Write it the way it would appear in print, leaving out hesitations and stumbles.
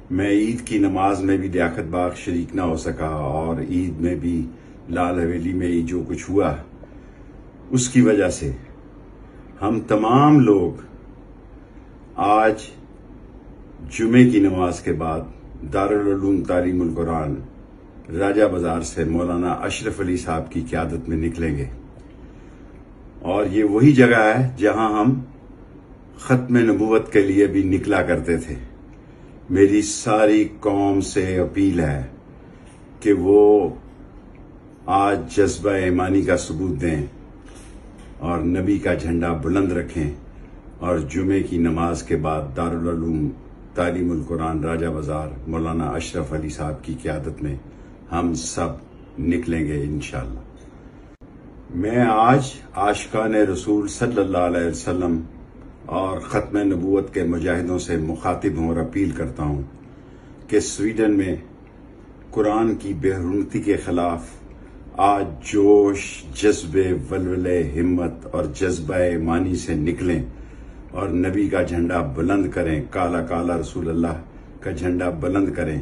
میں عید کی نماز میں بھی لیاقت باغ شریک نہ ہو سکا، اور عید میں بھی لال حویلی میں ہی جو کچھ ہوا اس کی وجہ سے ہم تمام لوگ آج جمعے کی نماز کے بعد دارالعلوم تعلیم القرآن راجہ بازار سے مولانا اشرف علی صاحب کی قیادت میں نکلیں گے، اور یہ وہی جگہ ہے جہاں ہم ختم نبوت کے لیے بھی نکلا کرتے تھے۔ میری ساری قوم سے اپیل ہے کہ وہ آج جذبہ ایمانی کا ثبوت دیں اور نبی کا جھنڈا بلند رکھیں، اور جمعے کی نماز کے بعد دارالعلوم تعلیم القرآن راجہ بازار مولانا اشرف علی صاحب کی قیادت میں ہم سب نکلیں گے انشاءاللہ۔ میں آج عاشقان رسول صلی اللہ علیہ وسلم اور ختم نبوت کے مجاہدوں سے مخاطب ہوں اور اپیل کرتا ہوں کہ سویڈن میں قرآن کی بے حرمتی کے خلاف آج جوش، جذبے، ولولے، ہمت اور جذبہ ایمانی سے نکلیں اور نبی کا جھنڈا بلند کریں، کالا کالا رسول اللہ کا جھنڈا بلند کریں۔